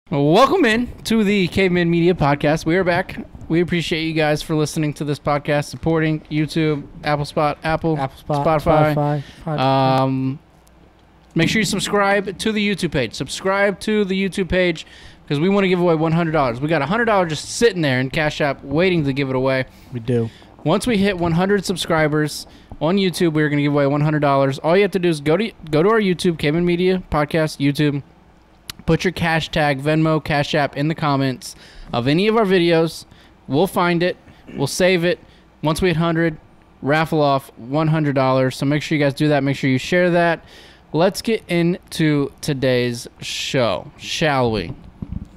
Welcome in to the Cavemen Media Podcast. We are back. We appreciate you guys for listening to this podcast, supporting YouTube, Spotify. Make sure you subscribe to the YouTube page. Subscribe to the YouTube page because we want to give away $100. We got $100 just sitting there in Cash App waiting to give it away. We do. Once we hit 100 subscribers on YouTube, we're going to give away $100. All you have to do is go to our YouTube, Cavemen Media Podcast, YouTube. Put your cash tag, Venmo, Cash App in the comments of any of our videos. We'll find it. We'll save it. Once we hit 100, raffle off $100. So make sure you guys do that. Make sure you share that. Let's get into today's show, shall we?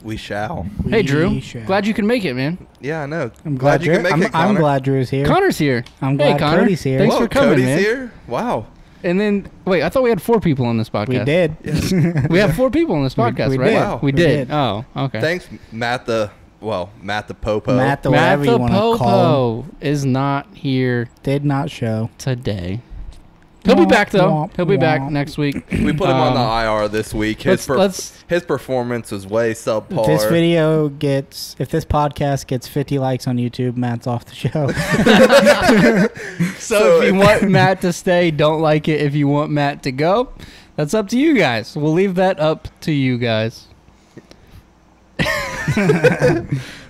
We shall. Hey, Drew. Glad you can make it, man. Yeah, I know. I'm glad you can make it, Connor. I'm glad Drew's here. Connor's here. I'm glad Cody's here. Thanks for coming, Cody's man. here? Wow. And then, wait, I thought we had 4 people on this podcast. We did. Yes. We have 4 people on this podcast, right? Did. Wow. We did. Oh, okay. Thanks, Matt the Popo. Matt the whatever you want to call Popo is not here. Did not show today. He'll be back, though. He'll be back next week. We put him on the IR this week. His performance was way subpar. If this video gets, if this podcast gets 50 likes on YouTube, Matt's off the show. So if you want Matt to stay, don't like it. If you want Matt to go, that's up to you guys. We'll leave that up to you guys.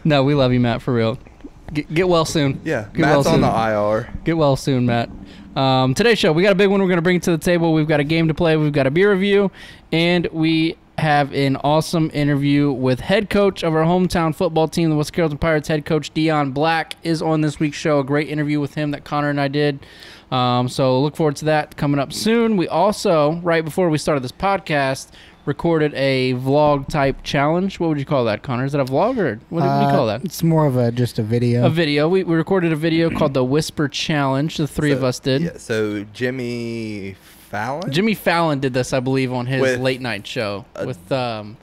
No, we love you, Matt, for real. Get well soon. Yeah, Matt's on the IR. Get well soon, Matt. Today's show, we got a big one we're going to bring to the table. We've got a game to play. We've got a beer review. And we have an awesome interview with head coach of our hometown football team, the West Carrollton Pirates. Head coach Dion Black is on this week's show. A great interview with him that Connor and I did. So look forward to that coming up soon. We also, right before we started this podcast, recorded a vlog type challenge. What would you call that, Connor? Is that a vlog or what do you call that? It's more of just a video. A video. We recorded a video called the Whisper Challenge. The three of us did. Yeah, so Jimmy Fallon did this, I believe, on his late night show with Fat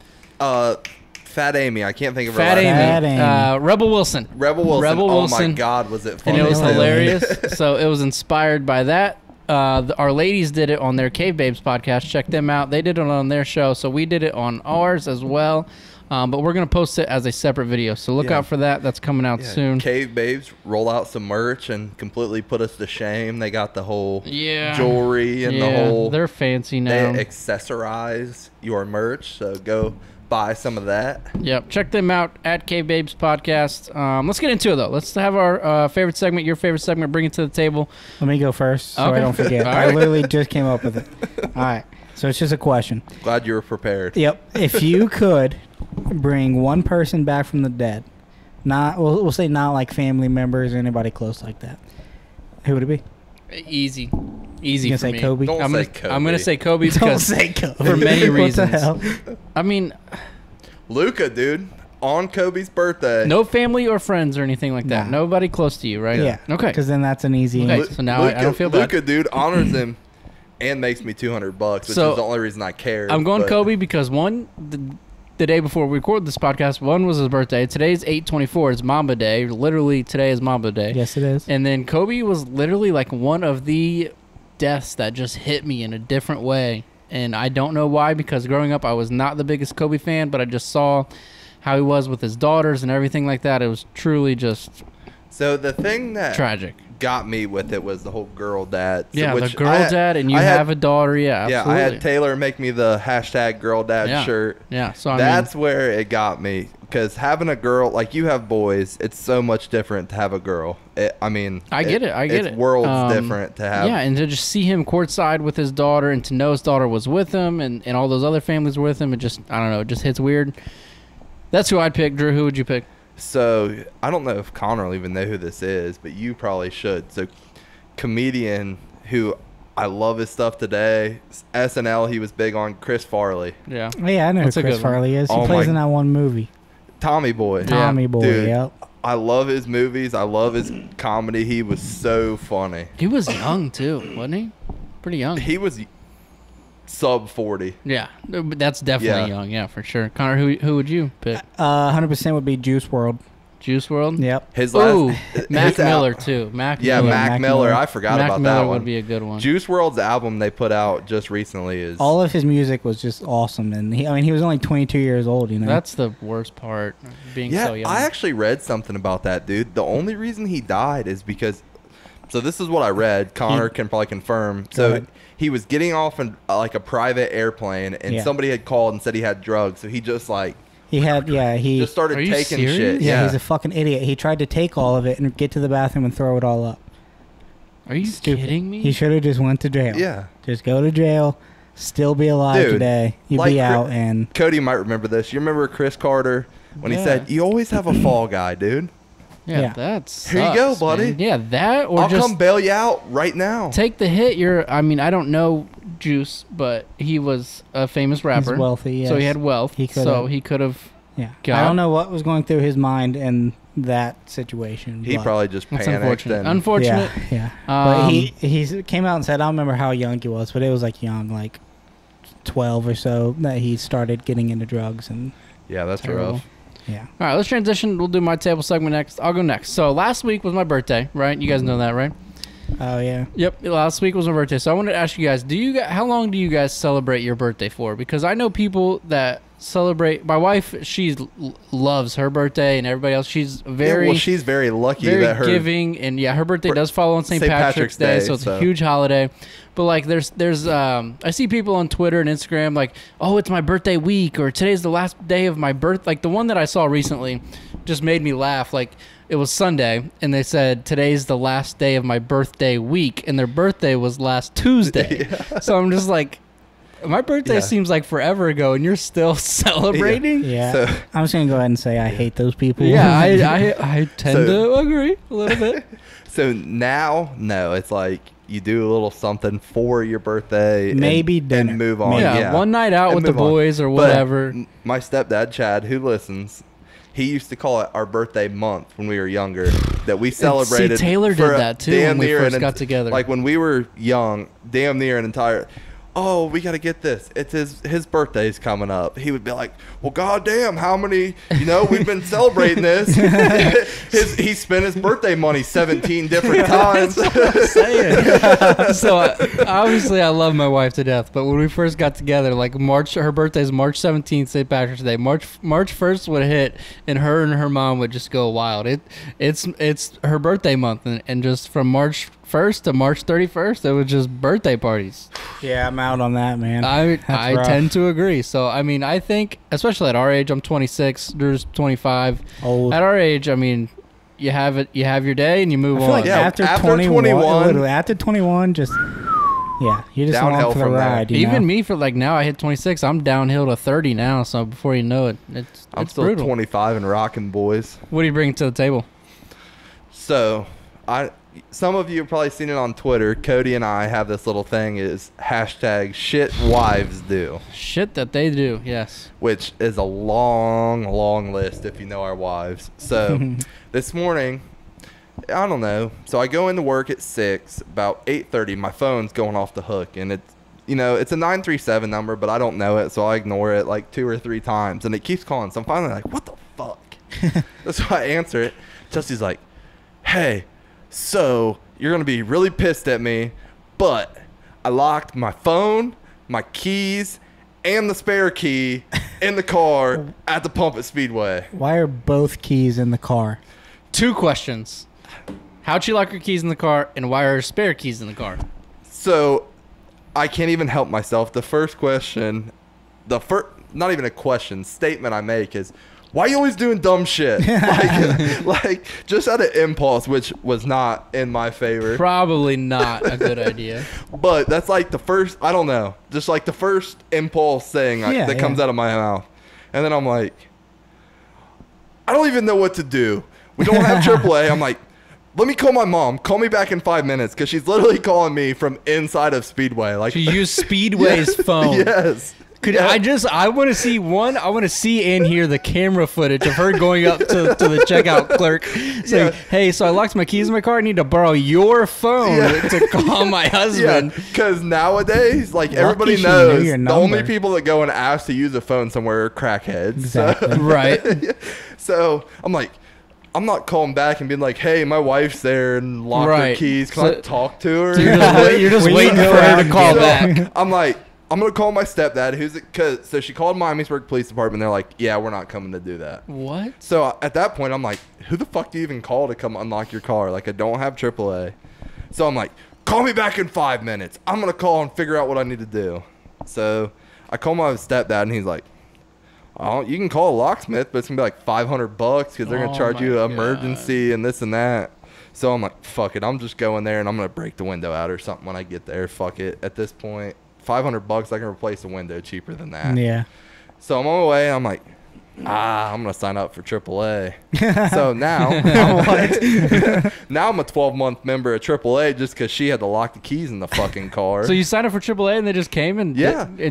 Amy. I can't think of her Fat last Amy. name. Rebel Wilson. Oh my God, was it funny? And it was hilarious. So it was inspired by that. Our ladies did it on their Cave Babes podcast. Check them out. They did it on their show, so we did it on ours as well. But we're going to post it as a separate video, so look out for that. That's coming out soon. Cave Babes roll out some merch and completely put us to shame. They got the whole jewelry and the whole... They're fancy now. They accessorize your merch, so go buy some of that. Yep. Check them out at Cave Babes Podcast. Let's get into it, though. Let's have our favorite segment, your favorite segment, bring it to the table. Let me go first so I don't forget. I literally just came up with it. All right. So it's just a question. Glad you were prepared. Yep. If you could bring one person back from the dead, not we'll say not like family members or anybody close like that, who would it be? Easy you for me. Say Kobe? I'm going to say Kobe because don't say Kobe. For many reasons. What the hell? I mean, Luka, dude, on Kobe's birthday. No family or friends or anything like that. Nah. Nobody close to you, right? Yeah. Okay. Because then that's an easy answer. So now I don't feel bad. Luka, dude, honors him and makes me $200, which is the only reason I care. I'm going Kobe because one, the day before we recorded this podcast, one was his birthday. Today's 8/24. It's Mamba Day. Literally, today is Mamba Day. Yes, it is. And then Kobe was literally like one of the deaths that just hit me in a different way. And I don't know why, because growing up, I was not the biggest Kobe fan, but I just saw how he was with his daughters and everything like that. It was truly just the thing that tragic got me with it was the whole girl dad. Yeah, the girl dad, and you have a daughter. Yeah, absolutely. Yeah, I had Taylor make me the hashtag girl dad shirt. Yeah, so that's where it got me, because having a girl, like you have boys, it's so much different to have a girl. I get it. It's worlds different to have. Yeah, and to just see him courtside with his daughter, and to know his daughter was with him, and all those other families were with him, it just, I don't know, it just hits weird. That's who I'd pick. Drew, who would you pick? So, I don't know if Connor will even know who this is, but you probably should. So, comedian who I love his stuff today. SNL, he was big on, Chris Farley. Yeah. Oh, yeah, I know who Chris Farley is. He plays in that one movie. Tommy Boy. Tommy Boy, dude, yep. I love his movies. I love his comedy. He was so funny. He was young, too, wasn't he? Pretty young. He was sub 40. Yeah, but that's definitely young. Yeah, for sure. Connor, who would you pick? 100% would be Juice WRLD. Juice World. Yep. His Ooh, last Mac Miller too. Mac Yeah, Miller. Mac Miller. I forgot Mac about Miller that one. would be a good one. Juice World's album they put out just recently is All of his music was just awesome, and he was only 22 years old. You know. That's the worst part, being yeah. so young. I actually read something about that dude. The only reason he died is because. So this is what I read. Connor can probably confirm. So ahead. he was getting off in like a private airplane, and Yeah. somebody had called and said he had drugs. So he just like He just started Are you taking serious? shit. Yeah, he's a fucking idiot. He tried to take all of it and get to the bathroom and throw it all up. Are you Stupid. kidding me? He should have just went to jail. Yeah. Just go to jail, still be alive Dude, today. You'd like be out and Cody might remember this. You remember Chris Carter when he Yeah. said, "You always have a fall guy, dude. yeah, yeah. that's Here you go, buddy. Yeah, that or I'll just come bail you out right now." take the hit. I mean, I don't know Juice, but he was a famous rapper. he's wealthy. Yes. So he had wealth. He could've- so he could have. Yeah. God. I don't know what was going through his mind in that situation. He but- probably just That's panicked. unfortunate. And Unfortunate. Yeah. But Um, he came out and said, I don't remember how young he was, but it was like young, like 12 or so, that he started getting into drugs and yeah, that's Terrible. rough. yeah. All right, let's transition. We'll do my table segment next. I'll go next. So last week was my birthday, right? You guys know that, right? Oh yeah. Yep. Last week was my birthday. So I wanted to ask you guys, how long do you guys celebrate your birthday for? Because I know people that celebrate. My wife, she loves her birthday, and everybody else, she's very, Well, she's very lucky very that her giving, and yeah, her birthday does fall on St. St. Patrick's Patrick's Day, Day, so it's a so- huge holiday. But like, there's I see people on Twitter and Instagram like, oh, it's my birthday week, or today's the last day of my birth. Like the one that I saw recently, just made me laugh. Like it was Sunday, and they said today's the last day of my birthday week, and their birthday was last Tuesday. So I'm just like, my birthday Yeah. seems like forever ago, and you're still celebrating. Yeah. So- I'm just gonna go ahead and say I hate those people. Yeah, I tend So- to agree a little bit. So now, no, it's like you do a little something for your birthday, Maybe and dinner. move on. Yeah, Yeah, one night out And with the move on. boys or But whatever. my stepdad Chad, who listens, he used to call it our birthday month when we were younger. That we celebrated. Taylor did for a that too damn when we near first an- got together. Like when we were young, damn near an entire. Oh, we got to get this. It's his birthday's coming up. He would be like, well, goddamn, how many, we've been celebrating this. He spent his birthday money 17 different times. saying. So obviously I love my wife to death, but when we first got together, like her birthday's March 17th, St. Patrick's Day. March 1st would hit, and her mom would just go wild. It's her birthday month, and just from March 1st to March 31st, it was just birthday parties. Yeah, I'm out on that, man. I rough. tend to agree. So I mean, I think especially at our age, I'm 26, Drew's 25. Old. At our age, I mean, you have your day and you move I feel on. like Yeah, after, after 21, 21 literally, after 21, just you're just Downhill along for the from there. ride. You Even know? me, for like now, I hit 26. I'm downhill to 30 now. So before you know it, I'm it's still brutal. 25 and rocking, boys. What do you bring to the table? So, some of you have probably seen it on Twitter. Cody and I have this little thing is hashtag shit wives do, Shit that they do. Yes. which is a long, long list if you know our wives. So this morning, I don't know. So I go into work at 6, about 8:30. My phone's going off the hook, and it's it's a 937 number, but I don't know it, so I ignore it like 2 or 3 times, and it keeps calling. So I'm finally like, what the fuck? That's why I answer it. Chelsea's like, hey, so you're going to be really pissed at me, but I locked my phone, my keys, and the spare key in the car at the pump at Speedway. Why are both keys in the car? 2 questions. How'd she lock her keys in the car, and why are her spare keys in the car? So I can't even help myself. The first question, not even a question, statement I make is, why are you always doing dumb shit? like just out of impulse, which was not in my favor. Probably not a good idea. But that's like the first, I don't know, just like the first impulse thing that comes out of my mouth. And then I'm like, I don't even know what to do. We don't have AAA. I'm like, let me call my mom. Call me back in 5 minutes, because she's literally calling me from inside of Speedway. Like, She used Speedway's phone. Yes. I want to see I want to see and hear the camera footage of her going up to the checkout clerk saying, hey, so I locked my keys in my car. I need to borrow your phone to call my Yeah, husband. because nowadays, like, Lucky everybody she knew knows your the only number. people that go and ask to use a phone somewhere are crackheads. Exactly. Right. So I'm like, I'm not calling back and being like, hey, my wife's there and locked her keys. Can I talk to her? So you're just waiting for her to call back. I'm like, I'm going to call my stepdad, so she called Miamisburg Police Department. They're like, yeah, we're not coming to do that. What? So at that point, I'm like, who the fuck do you even call to come unlock your car? Like, I don't have AAA. So I'm like, call me back in 5 minutes. I'm going to call and figure out what I need to do. So I call my stepdad, and he's like, oh, you can call a locksmith, but it's going to be like $500 because they're going to charge you an emergency and this and that. So I'm like, fuck it. I'm just going there, and I'm going to break the window out or something when I get there. Fuck it. At this point, $500, I can replace a window cheaper than that. Yeah. So I'm on my way, and I'm like, I'm going to sign up for AAA. So now I'm a 12-month member of AAA just because she had to lock the keys in the fucking car. So you signed up for AAA, and they just came and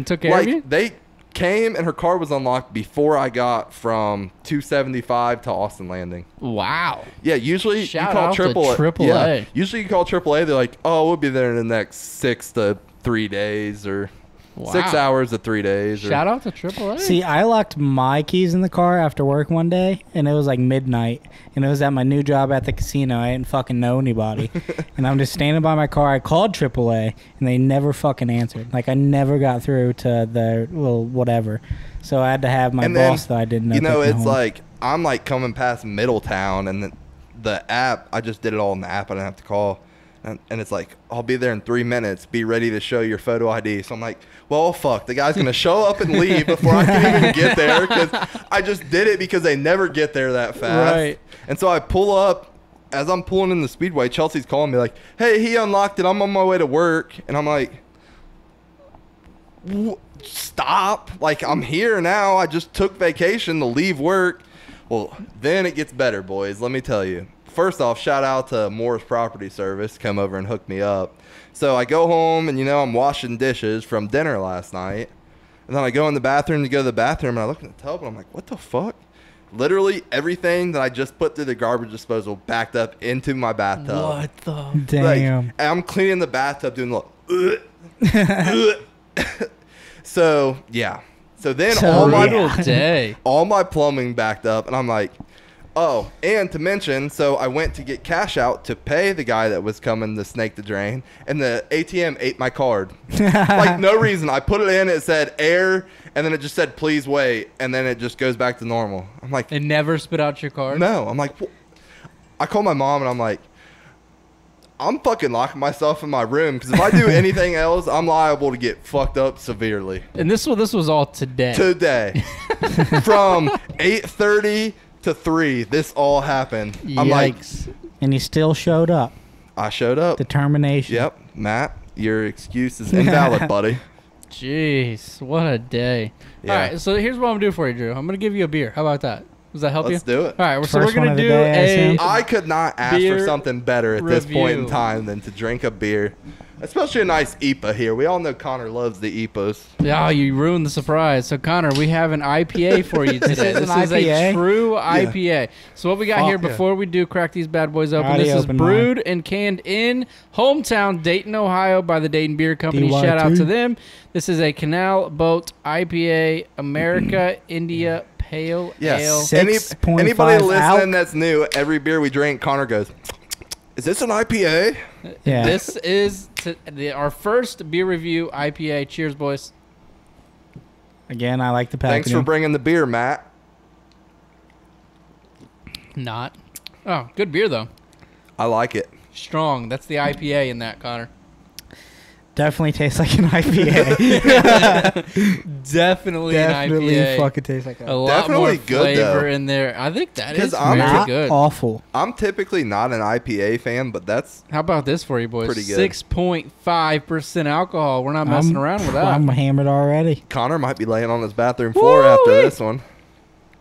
took care of you? They came, and her car was unlocked before I got from 275 to Austin Landing. Wow. Yeah, usually Shout you call out to AAA. AAA. Yeah, usually you call AAA, they're like, oh, we'll be there in the next 6 to 3 days or 6 hours to 3 days. Shout out to AAA. See, I locked my keys in the car after work one day, and it was like midnight, and it was at my new job at the casino. I didn't fucking know anybody, and I'm just standing by my car. I called AAA, and they never fucking answered. Like, I never got through to the little whatever. So I had to have my boss that I didn't know. You know, it's home. like I'm like coming past Middletown, and the app, I just did it all in the app. I didn't have to call. And it's like, I'll be there in 3 minutes. Be ready to show your photo ID. So I'm like, well, fuck. The guy's going to show up and leave before I can even get there because I just did it because they never get there that fast. Right. And so I pull up. As I'm pulling in the Speedway, Chelsea's calling me like, hey, he unlocked it. I'm on my way to work. And I'm like, stop. Like, I'm here now. I just took vacation to leave work. Well, then it gets better, boys. Let me tell you. First off, shout out to Moore's Property Service. Come over and hook me up. So I go home, and, I'm washing dishes from dinner last night. And then I go in the bathroom to go to the bathroom, and I look in the tub, and I'm like, what the fuck? Literally everything that I just put through the garbage disposal backed up into my bathtub. What the? Damn. Like, I'm cleaning the bathtub doing the So, yeah. So then all my plumbing backed up, and I'm like, oh, and to mention, so I went to get cash out to pay the guy that was coming to snake the drain, and the ATM ate my card. Like, no reason. I put it in, it said error, and then it just said please wait, and then it just goes back to normal. I'm like, it never spit out your card? No. I'm like, I call my mom, and I'm like, I'm fucking locking myself in my room, because if I do anything else, I'm liable to get fucked up severely. And this was all today? Today. From 8:30 to 3, this all happened. Yikes. I'm like, and he still showed up. I showed up. Determination. Yep. Matt, your excuse is invalid, buddy. Jeez, what a day. Yeah. All right, so here's what I'm going to do for you, Drew. I'm going to give you a beer. How about that? Does that help you? Let's do it. All right, so First we're going to do day, I could not ask for something better at this point in time than to drink a beer. Especially a nice IPA here. We all know Connor loves the IPAs. Oh, you ruined the surprise. So, Connor, we have an IPA for you today. This is a true IPA. So what we got here before we do crack these bad boys open, this is brewed and canned in hometown Dayton, Ohio by the Dayton Beer Company. DYT. Shout out to them. This is a Canal Boat IPA, America India Pale Ale. 6.5 Anybody listening alc. that's new, every beer we drink, Connor goes, is this an IPA? Yeah. This is our first beer review IPA. Cheers, boys. Again, I like the packaging. Thanks for bringing the beer, Matt. Not. Oh, good beer, though. I like it. Strong. That's the IPA in that, Connor. Definitely tastes like an IPA. Definitely an IPA. Fucking tastes like a lot more Definitely good, flavor though. in there. I think that is I'm very not good. awful. I'm typically not an IPA fan, but that's How about this for you, boys? Pretty good. 6.5% alcohol. We're not messing around with that. I'm hammered already. After might be laying on his bathroom floor after this one.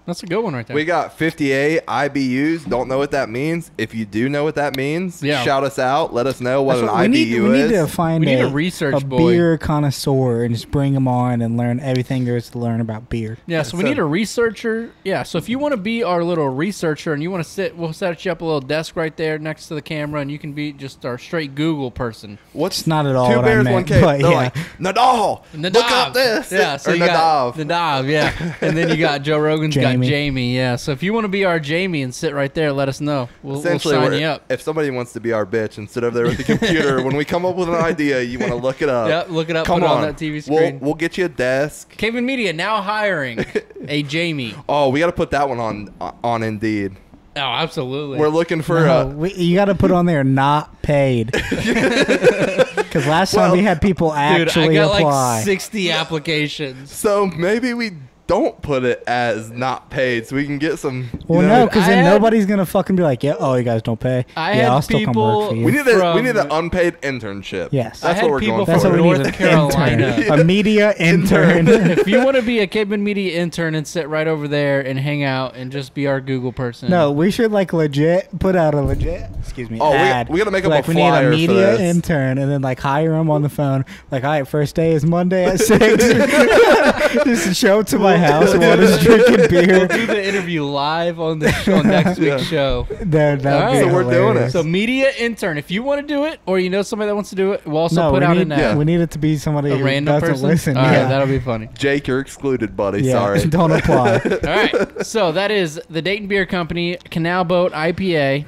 That's a good one right there. We got 58 IBUs. Don't know what that means. If you do know what that means, Yeah. shout us out. Let us know what That's an what we IBU need is. to find We need a research boy. beer connoisseur and just bring him on and learn everything there is to learn about beer. Yeah, so we need a researcher. Yeah, so if you want to be our little researcher and you want to we'll set you up a little desk right there next to the camera, and you can be just our straight Google person. It's not at all Two what bears, I meant, one cave. but They're yeah. like, Nadav, look up this. Yeah, so or you got Nadav. Nadav, yeah. And then you got Joe Rogan's got Jamie. Jamie, yeah. So if you want to be our Jamie and sit right there, let us know. We'll sign you up. If somebody wants to be our bitch and sit over there with the computer, when we come up with an idea, you want to look it up. Yeah, look it up. Put it on that TV screen. We'll get you a desk. Cavemen Media now hiring a Jamie. Oh, we got to put that one on Indeed. Oh, absolutely. We're looking for you got to put on there not paid. Because last time we had people actually dude, I got apply. like 60 applications. So maybe we don't put it as not paid so we can get some. Well, no, because then nobody's gonna fucking be like, yeah, oh, you guys don't pay. I'll still come work for you. We need an unpaid internship. Yes, that's what we're going for. That's what we North need. Carolina, a media intern. If you want to be a Cavemen Media intern and sit right over there and hang out and just be our Google person. No, we should like legit put out a legit. Excuse me. Ad. We gotta make up like a flyer. We need a media intern and then like hire him on the phone. Like, all right, first day is Monday at 6. Just show up to my house while he's drinking beer. We'll do the interview live on next week's show. So we're doing it. So media intern, if you want to do it, or you know somebody that wants to do it, we'll also put out an ad. We need it to be somebody a who random doesn't person. listen. All right, that'll be funny. Jake, you're excluded, buddy. Yeah, Sorry. don't apply. All right, so that is the Dayton Beer Company Canal Boat IPA.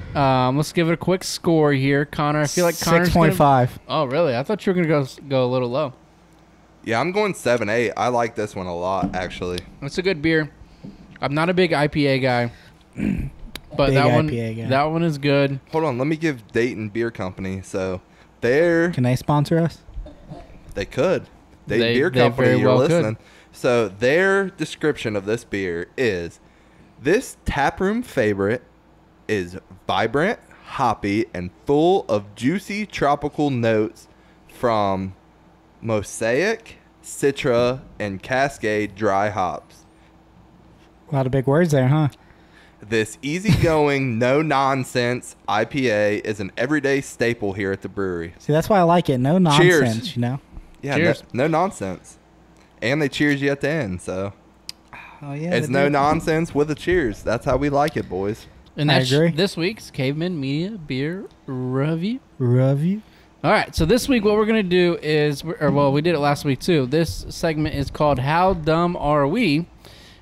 Let's give it a quick score here, Connor. I feel like Connor's 6.5. Oh, really? I thought you were gonna go a little low. Yeah, I'm going 7.8. I like this one a lot, actually. It's a good beer. I'm not a big IPA guy, but that one is good. Hold on, let me give Dayton Beer Company. So, can they sponsor us? They could. Dayton Beer Company, you're listening. Could. So their description of this beer is: this taproom favorite is vibrant, hoppy, and full of juicy tropical notes from Mosaic, Citra, and Cascade dry hops. A lot of big words there, huh? This easygoing, no-nonsense IPA is an everyday staple here at the brewery. See, that's why I like it. No nonsense, cheers. You know? Yeah, cheers. No nonsense. And they cheers you at the end, so. Oh, yeah. It's no nonsense with a cheers. That's how we like it, boys. And that's I agree. This week's Cavemen Media Beer Review. All right, so this week what we're going to do is, we did it last week too. This segment is called How Dumb Are We?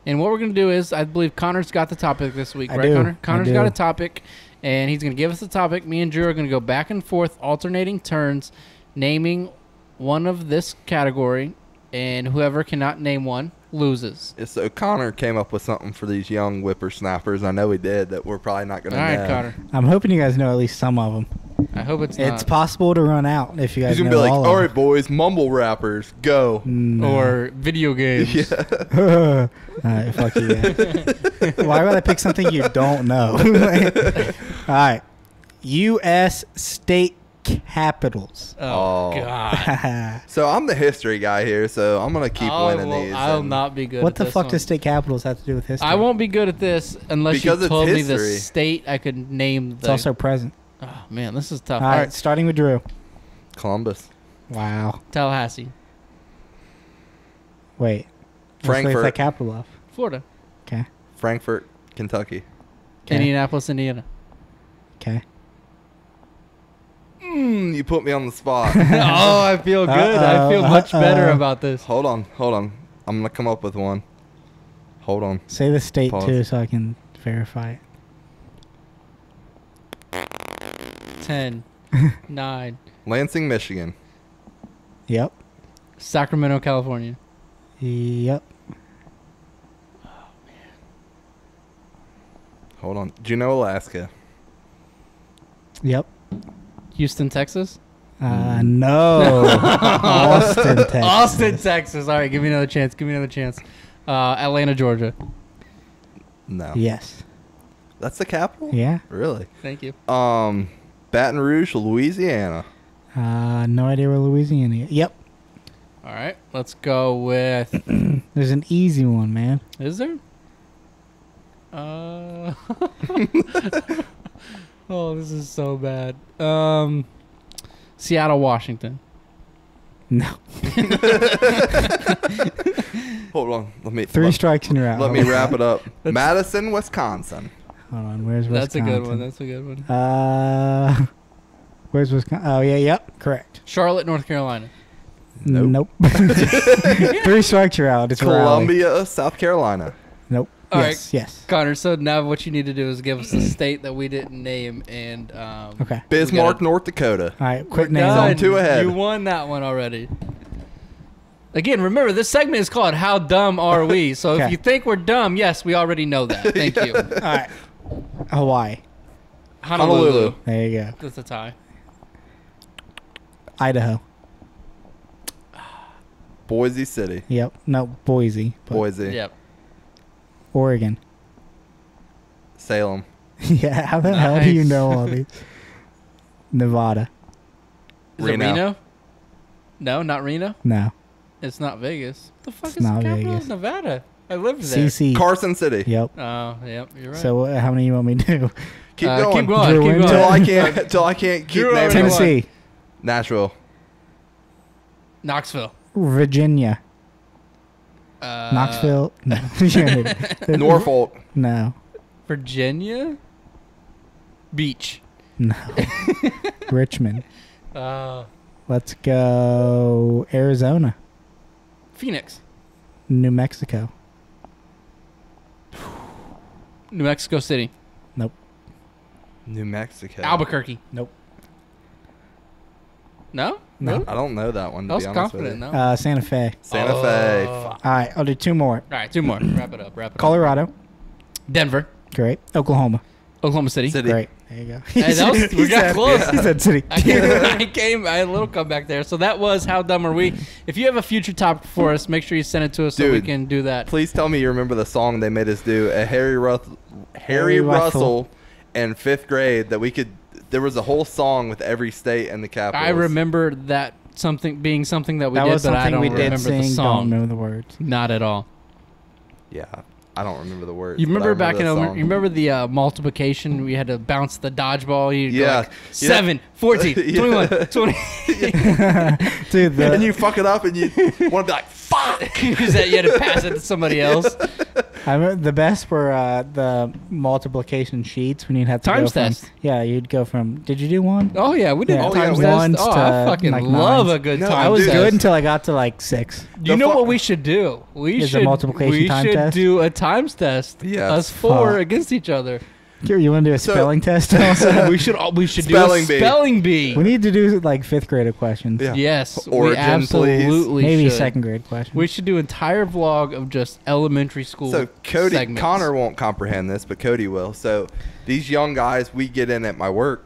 And what we're going to do is, I believe Connor's got the topic this week, right, Connor? Connor's got a topic, and he's going to give us the topic. Me and Drew are going to go back and forth, alternating turns, naming one of this category, and whoever cannot name one loses. So Connor came up with something for these young whippersnappers. I know he did that we're probably not going to know. All right, Connor. I'm hoping you guys know at least some of them. I hope it's not. It's possible to run out if you guys know. He's going to be like, all right, them. boys, mumble rappers, go. No. Or video games. Yeah. All right, fuck you guys. Why would I pick something you don't know? All right. U.S. state capitals. Oh, God. So I'm the history guy here, so I'm going to keep winning these. I'll not be good what at the this fuck one. does state capitals have to do with history? I won't be good at this unless because you told me the history. state I could name. It's also present. Oh, man, this is tough. All right, starting with Drew. Columbus. Wow. Tallahassee. Wait. Frankfurt. What's that capital of? Florida. Okay. Frankfurt, Kentucky. Indianapolis, Indiana. Okay. You put me on the spot. Oh, I feel good. I feel much better about this. Hold on. I'm going to come up with one. Hold on. Say the state, Pause. too, so I can verify it. 10, 9. Lansing, Michigan. Yep. Sacramento, California. Yep. Hold on. Juneau, Alaska. Yep. Houston, Texas. No. Austin, Texas. Austin, Texas. All right, give me another chance. Atlanta, Georgia. No. Yes. That's the capital? Yeah. Really? Thank you. Baton Rouge, Louisiana. No idea where Louisiana is. Yep. All right, let's go with... There's an easy one, man. Is there? Oh, this is so bad. Seattle, Washington. No. Hold on. Three strikes and you're out. Let me wrap it up. Madison, Wisconsin. Hold on. Where's That's Wisconsin? That's a good one. Where's Wisconsin? Oh, yeah. Yep. Correct. Charlotte, North Carolina. Nope. Three strikes, you're out. It's Columbia, South Carolina. Nope. All yes, right, yes. Connor. So now what you need to do is give us a state that we didn't name, and Okay. Bismarck, North Dakota. All right, quick we're name. done. I'm 2 ahead. You won that one already. Again, remember this segment is called "How Dumb Are We?" So if Okay. you think we're dumb, yes, we already know that. Thank you. All right. Hawaii. Honolulu. There you go. That's a tie. Idaho. Boise City. Yep. No, Boise. but- Boise. Yep. Oregon. Salem. Yeah, how the hell do you Nice. know all these? Nevada. Is Reno. it Reno? No, not Reno. No. It's not Vegas. What the fuck It's is the not capital Vegas. of Nevada? I lived there. CC. Carson City. Yep. Oh, yep, you're right. So how many you want me to do? Keep going. Keep going. Drew Keep Winter. going. Till I can't keep Drew naming already them. won. Tennessee. Nashville. Knoxville. Virginia. Knoxville. No. Norfolk. No. Virginia. Beach. No. Richmond. Uh, Let's go Arizona. Phoenix. New Mexico. New Mexico City. Nope. New Mexico. Albuquerque. Nope. No? No. Really? I don't know that one, to I was be honest with confident, you. no? Santa Fe. Santa Fe. Oh. Fuck. All right, I'll do two more. All right, two more. Wrap it up. Colorado. Denver. Great. Oklahoma. Oklahoma City. City. Great. There you go. Hey, that was, we got close. He said city. I had a little comeback there. So that was How Dumb Are We? If you have a future topic for us, make sure you send it to us so we Dude, can do that. Please tell me you remember the song they made us do at Harry Russell in 5th grade that we could. There was a whole song with every state and the capital. I remember that being something that we That did, was but I something don't we remember did sing. the Don't song. remember the words. Not at all. Yeah, I don't remember the words. You but I remember back in the you song. remember the multiplication? We had to bounce the dodgeball. You Yeah. like 7, 14, Yeah. 21, 20. Dude, And you fuck it up and you want to be like, fuck. Is that you had to pass it to somebody else? I remember the best were the multiplication sheets when you'd have to Times go from, test. Yeah, you'd go from. Did you do one? Oh yeah, we did Yeah. times Oh, test. yeah, ones Oh, to, I fucking like, love nines. a good No, time I was dude. good test. until I got to like 6. You know what we should do? We Is a should multiplication time We should test? do a times test. Yes. Us 4 Fuck. against each other. Here, you want to do a So- spelling test also? we should Spelling do bee. a spelling bee. We need to do like 5th grade questions. Yeah. Yes, we Origin, absolutely Maybe should. 2nd grade questions. We should do an entire vlog of just elementary school. So Cody, segments. Connor won't comprehend this, but Cody will. So these young guys we get in at my work,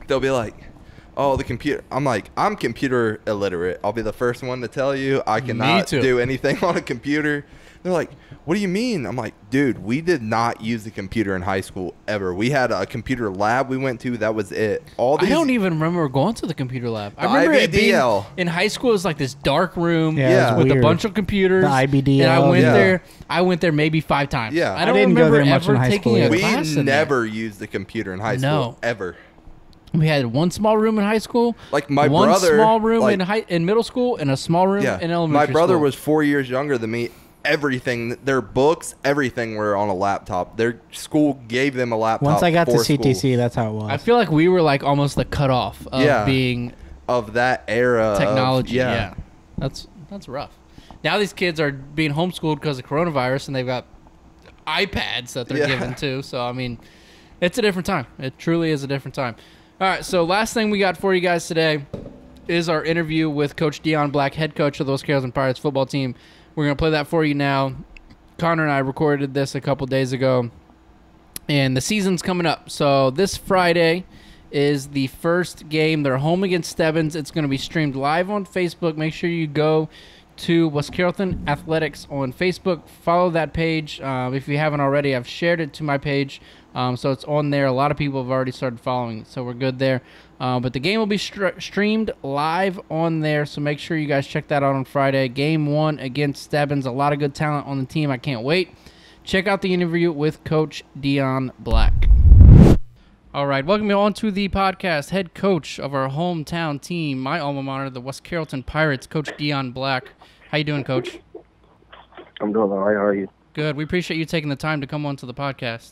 they'll be like, "Oh, the computer." I'm like, "I'm computer illiterate. I'll be the first one to tell you I cannot too. do anything on a computer." They're like, "What do you mean?" I'm like, "Dude, we did not use the computer in high school ever. We had a computer lab we went to. That was it. All I these don't even remember going to the computer lab. I The remember it being IBDL. in high school. It was like this dark room Yeah, it was with a weird. bunch of computers. The IBDL, And I went yeah. there. I went there maybe 5 times. Yeah. I don't didn't go remember there much ever in high taking school a either. we class in there. never used the computer in high school No. ever. We had one small room in high school. Like my one brother, small room like- in middle school, and a small room Yeah, in elementary my brother school. was 4 years younger than me. Everything, their books, everything were on a laptop. Their school gave them a laptop. Once I got to for CTC, school. that's how it was. I feel like we were like almost the cutoff of Yeah. being of that era, of- technology. yeah. Yeah, that's rough. Now these kids are being homeschooled because of coronavirus, and they've got iPads that they're Yeah. given to. So I mean, it's a different time. It truly is a different time. All right, so last thing we got for you guys today is our interview with Coach Dion Black, head coach of the West Carrollton Pirates football team. We're gonna play that for you now. Connor and I recorded this a couple days ago, and the season's coming up. So this Friday is the first game. They're home against Stebbins. It's going to be streamed live on Facebook. Make sure you go to West Carrollton Athletics on Facebook. Follow that page. If you haven't already, I've shared it to my page. So it's on there. A lot of people have already started following it, so we're good there. But the game will be streamed live on there, so make sure you guys check that out on Friday. Game 1 against Stebbins. A lot of good talent on the team. I can't wait. Check out the interview with Coach Dion Black. All right, welcome you on to the podcast. Head coach of our hometown team, my alma mater, the West Carrollton Pirates, Coach Dion Black. How you doing, Coach? I'm doing all right. How are you? Good. We appreciate you taking the time to come on to the podcast.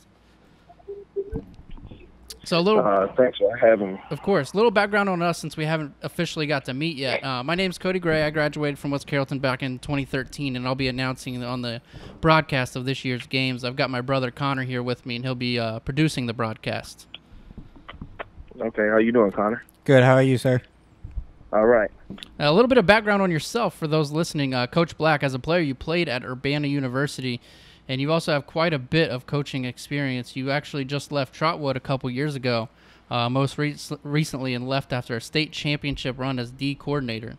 So a little, Thanks for having me. of course, a little background on us since we haven't officially got to meet yet. My name's Cody Gray. I graduated from West Carrollton back in 2013, and I'll be announcing on the broadcast of this year's games. I've got my brother Connor here with me, and he'll be producing the broadcast. Okay, how you doing, Connor? Good. How are you, sir? All right. A little bit of background on yourself for those listening. Coach Black, as a player, you played at Urbana University, and you also have quite a bit of coaching experience. You actually just left Trotwood a couple years ago, most recently, and left after a state championship run as D coordinator.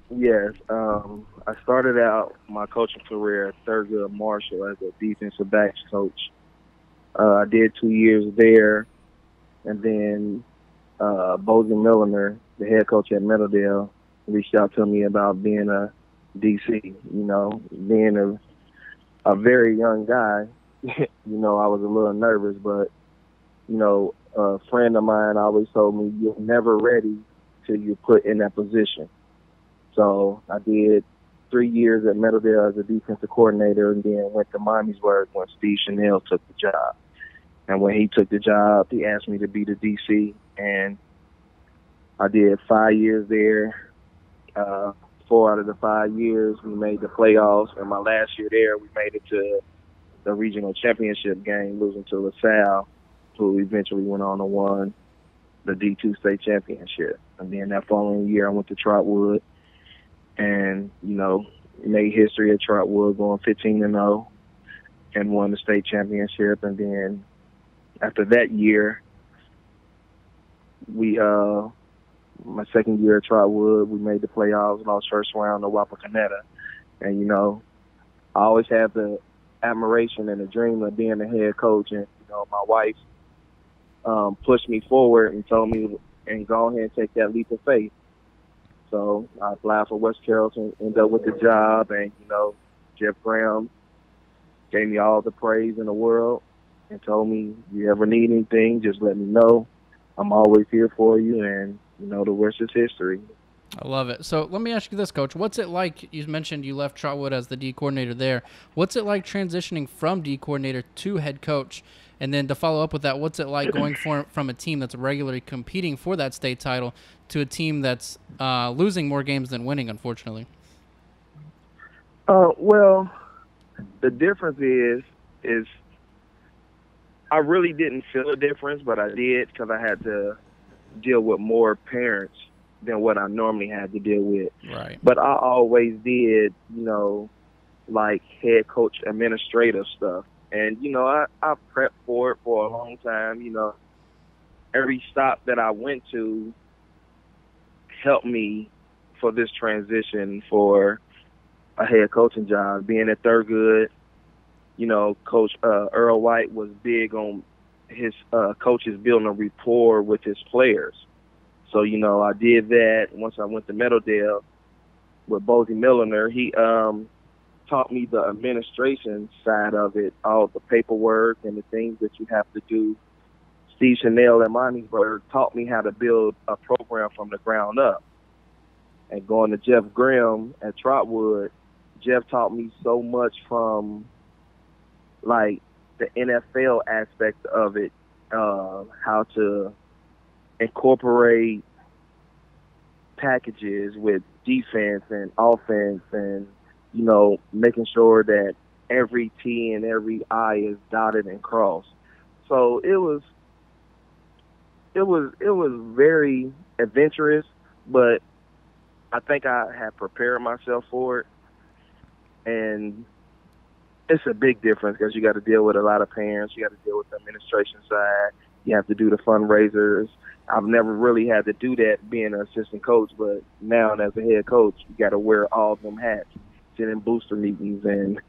Yes. I started out my coaching career at Thurgood Marshall as a defensive backs coach. I did 2 years there, and then Bozie Milliner, the head coach at Meadowdale, reached out to me about being a DC. You know, being a very young guy, I was a little nervous, but, a friend of mine always told me, you're never ready till you're put in that position. So I did 3 years at Meadowdale as a defensive coordinator, and then went to Miamisburg when Steve Chanel took the job. And when he took the job, he asked me to be the DC, and I did 5 years there. 4 out of the 5 years, we made the playoffs. And my last year there, we made it to the regional championship game, losing to LaSalle, who eventually went on to win the D2 state championship. And then that following year, I went to Trotwood and, made history at Trotwood, going 15-0, and won the state championship. And then after that year, my second year at Trotwood, we made the playoffs, lost first round to Wapakoneta. And, I always had the admiration and the dream of being the head coach. And, my wife pushed me forward and told me, and go ahead and take that leap of faith. So I applied for West Carrollton, ended up with the job, and, Jeff Graham gave me all the praise in the world and told me, if you ever need anything, just let me know. I'm always here for you, and, the rest is history. I love it. So let me ask you this, Coach. What's it like? You mentioned you left Trotwood as the D coordinator there. What's it like transitioning from D coordinator to head coach? And then to follow up with that, what's it like going from a team that's regularly competing for that state title to a team that's losing more games than winning, unfortunately? Well, the difference is I really didn't feel a difference, but I did because I had to deal with more parents than what I normally had to deal with. Right. But I always did, like head coach administrative stuff. And, I prepped for it for a long time. Every stop that I went to helped me for this transition for a head coaching job. Being at Thurgood, Coach Earl White was big on his coaches building a rapport with his players. So, I did that. Once I went to Meadowdale with Bozie Milliner, he taught me the administration side of it, all the paperwork and the things that you have to do. Steve Chanel at Miamisburg taught me how to build a program from the ground up. And going to Jeff Graham at Trotwood, Jeff taught me so much from, like, the NFL aspect of it, how to incorporate packages with defense and offense, and making sure that every T and every I is dotted and crossed. So it was very adventurous, but I think I had prepared myself for it. And it's a big difference because you got to deal with a lot of parents. You got to deal with the administration side. You have to do the fundraisers. I've never really had to do that being an assistant coach, but now as a head coach, you got to wear all of them hats, sit in booster meetings and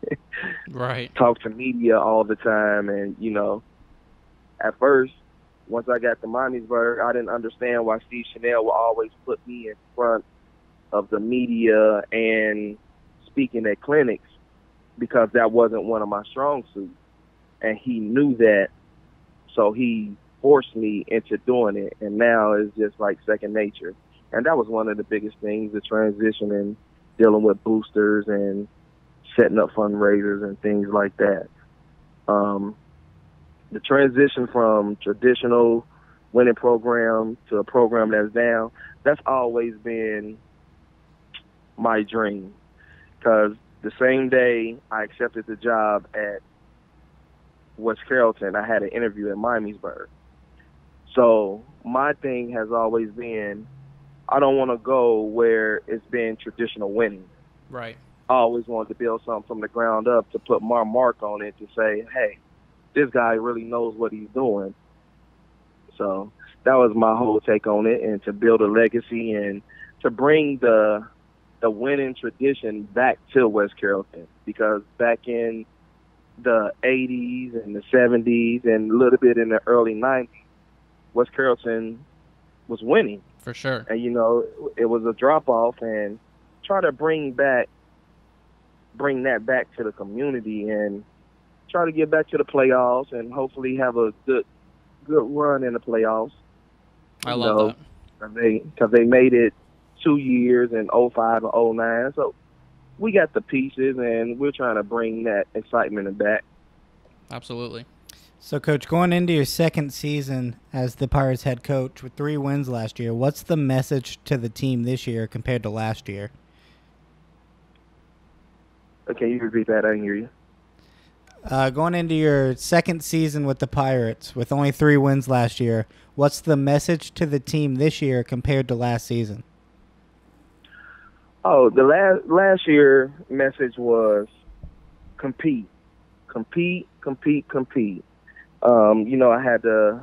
right. talk to media all the time. And, at first, once I got to Miamisburg, I didn't understand why Steve Chanel would always put me in front of the media and speaking at clinics, because that wasn't one of my strong suits. And he knew that, so he forced me into doing it. And now it's just like second nature. And that was one of the biggest things, the transition and dealing with boosters and setting up fundraisers and things like that. the transition from traditional winning program to a program that's down, that's always been my dream. Because the same day I accepted the job at West Carrollton, I had an interview at Miamisburg. So my thing has always been, I don't want to go where it's been traditional winning. Right. I always wanted to build something from the ground up to put my mark on it, to say, hey, this guy really knows what he's doing. So that was my whole take on it, and to build a legacy and to bring the winning tradition back to West Carrollton. Because back in the 80s and the 70s and a little bit in the early 90s, West Carrollton was winning. For sure. And, you know, it was a drop-off, and try to bring that back to the community and try to get back to the playoffs and hopefully have a good run in the playoffs. I love that. Because they made it 2 years in 05 and 09. So we got the pieces, and we're trying to bring that excitement back. Absolutely. So, Coach, going into your second season as the Pirates head coach with 3 wins last year, what's the message to the team this year compared to last year? Can you repeat that? I didn't hear you. Going into your second season with the Pirates with only 3 wins last year, what's the message to the team this year compared to last season? Oh, the last year message was compete. Compete, compete, compete. You know, I had to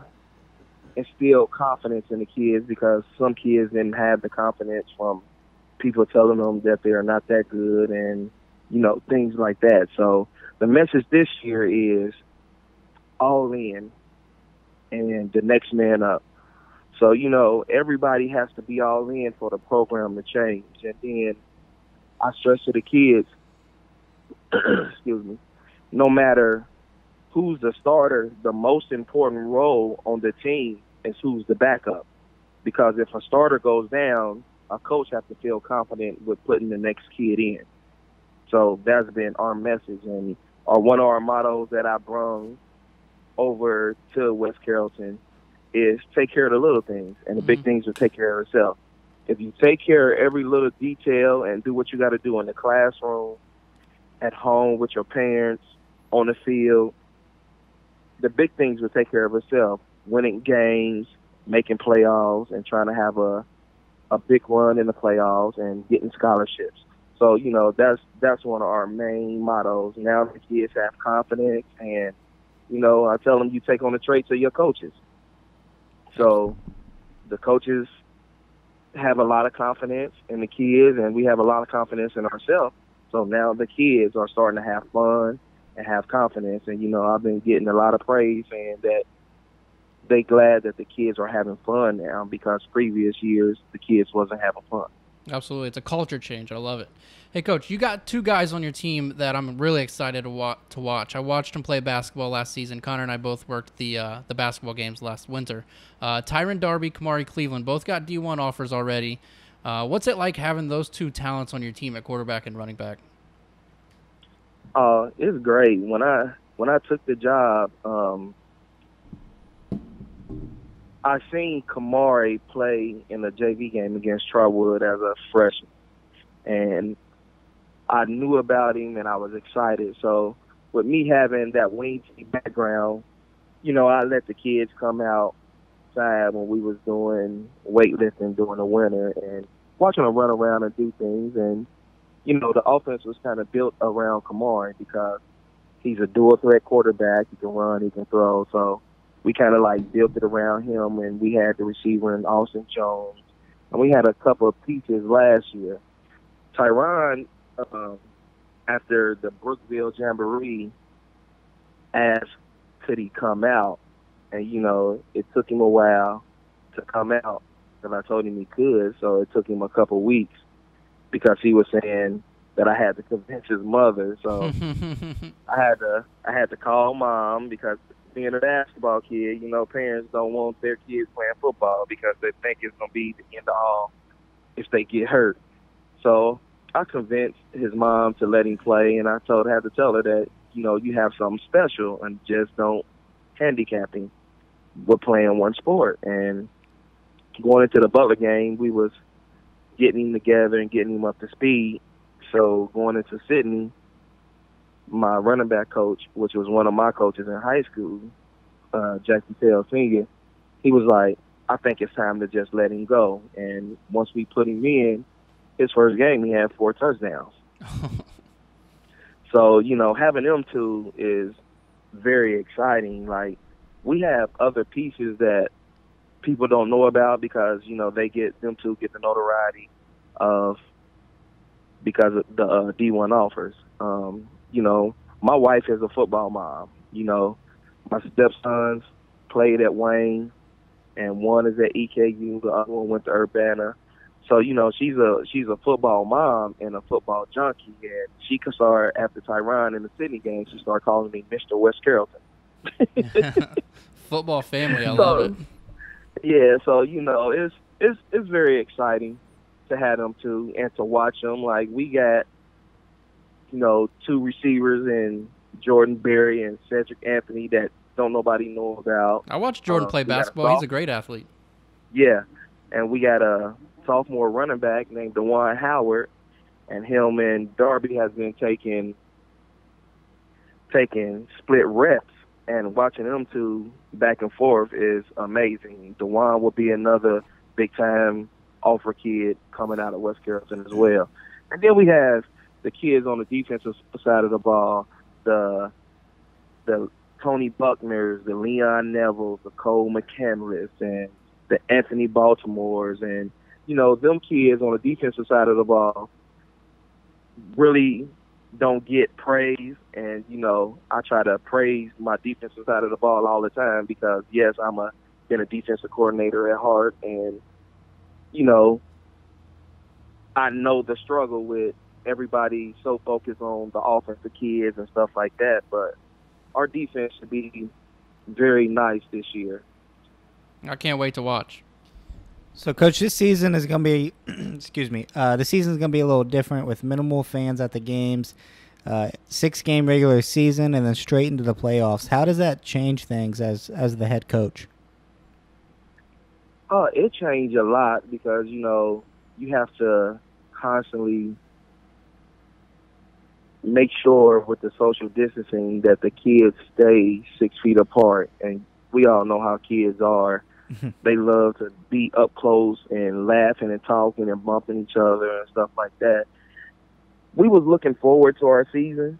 instill confidence in the kids, because some kids didn't have the confidence from people telling them that they're not that good, and, you know, things like that. So the message this year is all in and the next man up. So, you know, everybody has to be all in for the program to change. And then I stress to the kids, excuse me, no matter who's the starter, the most important role on the team is who's the backup. Because if a starter goes down, a coach has to feel confident with putting the next kid in. So that's been our message, and one of our mottos that I brung over to West Carrollton is take care of the little things, and the big things will take care of itself. If you take care of every little detail and do what you got to do in the classroom, at home with your parents, on the field, the big things will take care of itself. Winning games, making playoffs, and trying to have a big run in the playoffs and getting scholarships. So, you know, that's one of our main mottos. Now the kids have confidence, and, you know, I tell them you take on the traits of your coaches. So the coaches have a lot of confidence in the kids, and we have a lot of confidence in ourselves. So now the kids are starting to have fun and have confidence. And, you know, I've been getting a lot of praise saying that they glad that the kids are having fun now, because previous years the kids wasn't having fun. Absolutely. It's a culture change. I love it. Hey, Coach, you got 2 guys on your team that I'm really excited to watch. I watched them play basketball last season. Connor and I both worked the basketball games last winter. Tyron Darby, Kamari Cleveland, both got D1 offers already. What's it like having those 2 talents on your team at quarterback and running back? It's great. When I took the job, I seen Kamari play in a JV game against Trotwood as a freshman, and I knew about him and I was excited. So with me having that wing team background, you know, I let the kids come outside when we was doing weightlifting during the winter and watching them run around and do things. And, you know, the offense was kind of built around Kamari because he's a dual threat quarterback. He can run, he can throw. So we kind of like built it around him, and we had the receiver in Austin Jones. And we had a couple of pieces last year. Tyron, after the Brookville Jamboree, asked could he come out. And, you know, it took him a while to come out, because I told him he could. So it took him a couple weeks because he was saying that I had to convince his mother. So I had to call Mom, because being a basketball kid, you know, parents don't want their kids playing football because they think it's going to be the end of all if they get hurt. So I convinced his mom to let him play, and I had to tell her that, you know, you have something special, and just don't handicapping with playing one sport. And going into the Butler game, we was getting him together and getting him up to speed. So going into Sydney, my running back coach, which was one of my coaches in high school, Jackson Taylor Sr., he was like, I think it's time to just let him go. And once we put him in, his first game, he had 4 touchdowns. So, you know, having them two is very exciting. Like, we have other pieces that people don't know about because, you know, them two get the notoriety because of the D1 offers. You know, my wife is a football mom. You know, my stepsons played at Wayne, and one is at EKU. The other one went to Urbana. So, you know, she's a football mom and a football junkie. And she could start, after Tyron in the Sydney game, she started calling me Mr. West Carrollton. Football family, I love it. Yeah, so, you know, it's very exciting to have them two and to watch them. Like, we got, you know, 2 receivers in Jordan Berry and Cedric Anthony that don't nobody know about. I watched Jordan play basketball. He's a great athlete. Yeah, and we got a sophomore running back named DeJuan Howard, and him and Darby has been taking split reps, and watching them two back and forth is amazing. DeJuan will be another big-time offer kid coming out of West Carrollton as well. And then we have the kids on the defensive side of the ball, the Tony Buckners, the Leon Nevilles, the Cole McCandless, and the Anthony Baltimores, and, you know, them kids on the defensive side of the ball really don't get praise. And, you know, I try to praise my defensive side of the ball all the time because, yes, been a defensive coordinator at heart, and, you know, I know the struggle with everybody so focused on the offensive kids and stuff like that, but our defense should be very nice this year. I can't wait to watch. So, Coach, this season is going to be, excuse me, the season is going to be a little different with minimal fans at the games, 6-game regular season, and then straight into the playoffs. How does that change things as the head coach? It changed a lot because, you know, you have to constantly make sure with the social distancing that the kids stay 6 feet apart. And we all know how kids are. They love to be up close and laughing and talking and bumping each other and stuff like that. We was looking forward to our season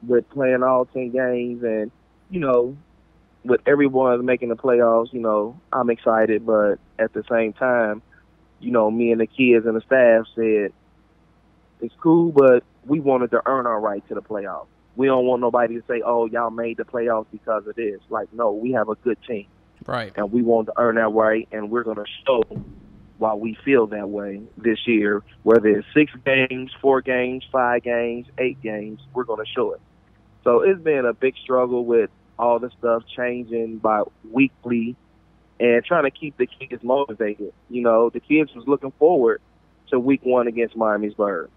with playing all 10 games, and, you know, with everyone making the playoffs, you know, I'm excited, but at the same time, you know, me and the kids and the staff said, it's cool, but we wanted to earn our right to the playoffs. We don't want nobody to say, oh, y'all made the playoffs because of this. Like, no, we have a good team. Right. And we want to earn that right, and we're going to show why we feel that way this year. Whether it's 6 games, 4 games, 5 games, 8 games, we're going to show it. So it's been a big struggle with all the stuff changing by weekly and trying to keep the kids motivated. You know, the kids was looking forward to week 1 against Miamisburg.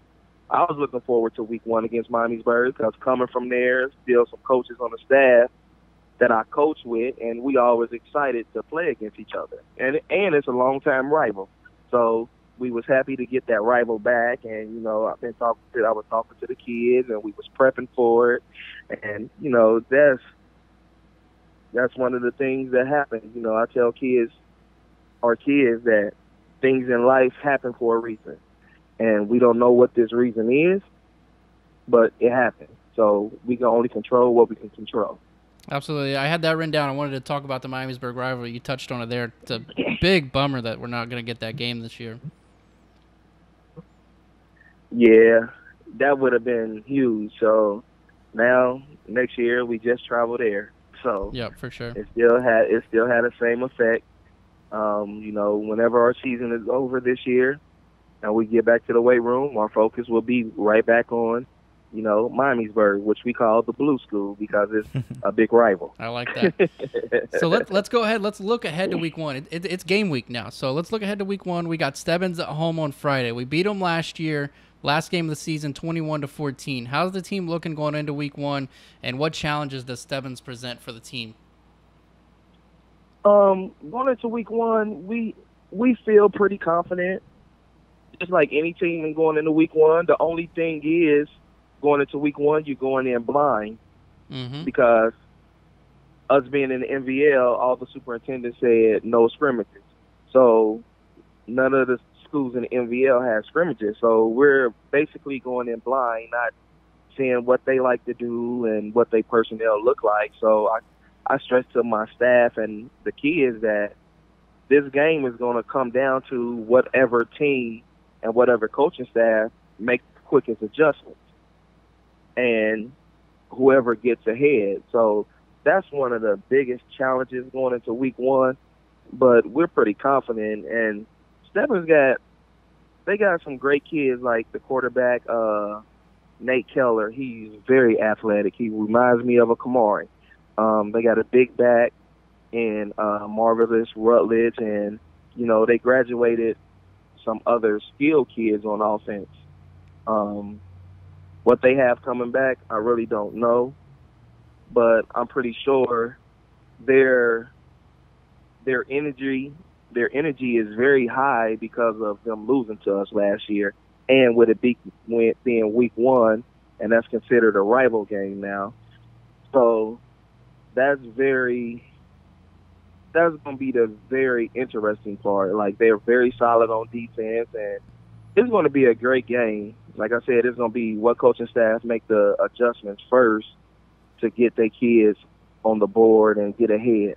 I was looking forward to week 1 against Miamisburg because coming from there, still some coaches on the staff that I coach with, and we always excited to play against each other. And it's a long-time rival. So we was happy to get that rival back, and, you know, I was talking to the kids, and we was prepping for it. And, you know, that's one of the things that happen. You know, I tell our kids that things in life happen for a reason. And we don't know what this reason is, but it happened. So we can only control what we can control. Absolutely. I had that written down. I wanted to talk about the Miamisburg rivalry. You touched on it there. It's a big bummer that we're not going to get that game this year. Yeah, that would have been huge. So now, next year, we just travel there. So yeah, for sure. It still had the same effect. You know, whenever our season is over this year and we get back to the weight room, our focus will be right back on, you know, Miamisburg, which we call the Blue School because it's a big rival. I like that. So let's go ahead. Let's look ahead to week 1. It's game week now. So let's look ahead to week 1. We got Stebbins at home on Friday. We beat them last year, last game of the season, 21-14. How's the team looking going into week 1, and what challenges does Stebbins present for the team? Going into week one, we feel pretty confident. Just like any team and going into week one, the only thing is going into week one, you're going in blind because us being in the NVL, all the superintendents said no scrimmages. So none of the schools in the NVL have scrimmages. So we're basically going in blind, not seeing what they like to do and what their personnel look like. So I stress to my staff and the kids that this game is going to come down to whatever team and whatever coaching staff make the quickest adjustments and whoever gets ahead. So that's one of the biggest challenges going into week one, but we're pretty confident. And Stebbins they got some great kids like the quarterback, Nate Keller. He's very athletic. He reminds me of a Kamari. They got a big back in Marvelous Rutledge, and, they graduated some other skilled kids on offense. What they have coming back, I really don't know, but I'm pretty sure their energy is very high because of them losing to us last year, and with it being week one, and that's considered a rival game now. So that's going to be the very interesting part. Like, they're very solid on defense, and it's going to be a great game. Like I said, it's going to be what coaching staff make the adjustments first to get their kids on the board and get ahead.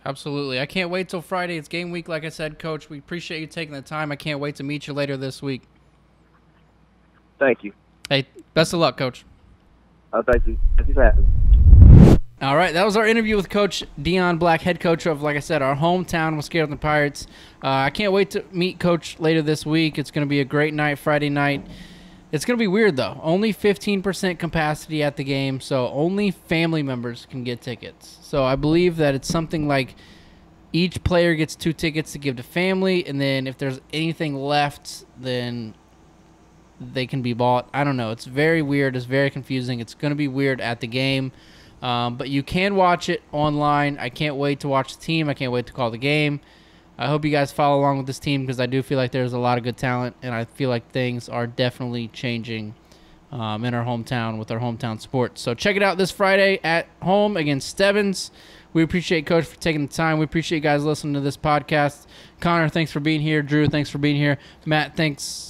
Absolutely. I can't wait till Friday. It's game week, like I said, Coach. We appreciate you taking the time. I can't wait to meet you later this week. Thank you. Hey, best of luck, Coach. Thank you. Thank you for having me. All right, that was our interview with Coach Dion Black, head coach of, like I said, our hometown West Carrollton Pirates. I can't wait to meet Coach later this week. It's going to be a great night, Friday night. It's going to be weird, though. Only 15% capacity at the game, so only family members can get tickets. So I believe that it's something like each player gets 2 tickets to give to family, and then if there's anything left, then they can be bought. I don't know. It's very weird. It's very confusing. It's going to be weird at the game. But you can watch it online. I can't wait to watch the team. I can't wait to call the game. I hope you guys follow along with this team because I do feel like there's a lot of good talent, and I feel like things are definitely changing in our hometown with our hometown sports. So check it out this Friday at home against Stebbins. We appreciate Coach for taking the time. We appreciate you guys listening to this podcast. Connor, thanks for being here. Drew, thanks for being here. Matt, thanks.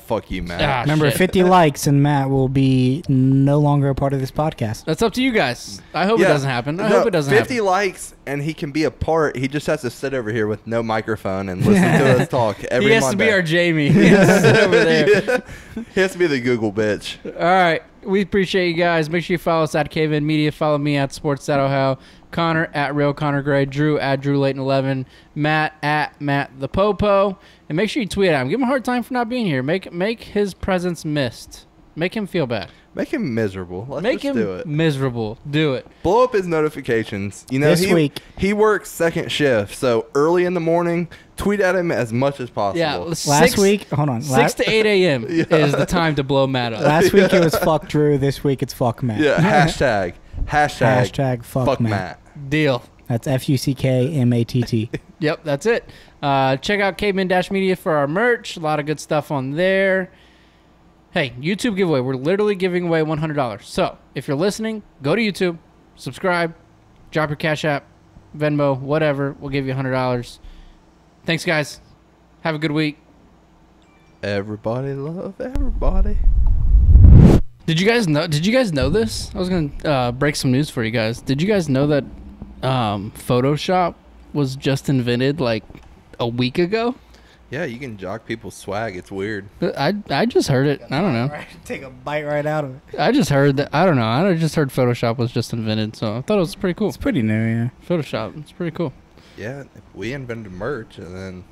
Fuck you, Matt. Remember, shit. 50 likes and Matt will be no longer a part of this podcast. That's up to you guys. I hope it doesn't happen. I hope it doesn't 50 happen. likes, and he can be a part. He just has to sit over here with no microphone and listen to us talk every Monday. He has to be our Jamie. He has to sit over there. Yeah. He has to be the Google bitch. All right. We appreciate you guys. Make sure you follow us at Cavemen Media. Follow me at Sports.Ohio. Connor at Real Connor Gray. Drew at Drew Layton 11. Matt at Matt the Popo. And make sure you tweet at him. Give him a hard time for not being here. Make his presence missed. Make him feel bad. Make him miserable. Let's Make just him do it. miserable. Do it. Blow up his notifications. You know, This week. he works second shift, so early in the morning, tweet at him as much as possible. Yeah. Last week, hold on. 6 to 8 a.m. is the time to blow Matt up. Last week it was fuck Drew. This week it's fuck Matt. Yeah. Hashtag fuck Matt. Deal. That's FUCKMATT. Yep, that's it. Check out Cavemen-Media for our merch. A lot of good stuff on there. Hey, YouTube giveaway. We're literally giving away $100. So if you're listening, go to YouTube, subscribe, drop your Cash App, Venmo, whatever. We'll give you $100. Thanks, guys. Have a good week. Everybody love everybody. Did you guys know this? I was gonna break some news for you guys. Did you guys know that Photoshop was just invented like a week ago? Yeah, you can jock people's swag. It's weird. I just heard it. I don't know. Take a bite right out of it. I just heard that. I don't know. I just heard Photoshop was just invented, so I thought it was pretty cool. It's pretty new, yeah. Photoshop. It's pretty cool. Yeah, we invented merch, and then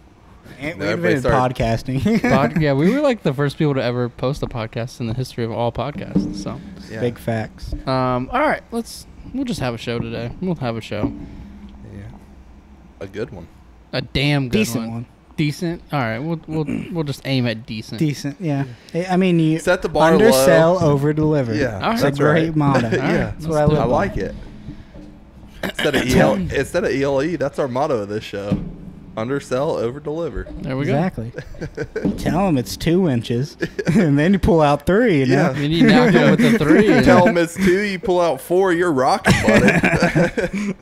And we everybody invented started- podcasting. Yeah, we were like the first people to ever post a podcast in the history of all podcasts. So, Yeah. Big facts. all right, we'll just have a show today. We'll have a show. Yeah. A good one. A damn good Decent one. Decent. All right, we'll just aim at decent. Decent, yeah. I mean, you Set the bar undersell, low. over deliver. Yeah, All right. It's a that's great right. motto. Yeah, That's what I live I by. like it. Instead of ELE, that's our motto of this show. Undersell, over deliver. There we go. Exactly. Tell them it's 2 inches, and then you pull out 3. You know? Yeah. And you knock him with the 3. Tell them it's 2, you pull out 4, you're rocking, buddy.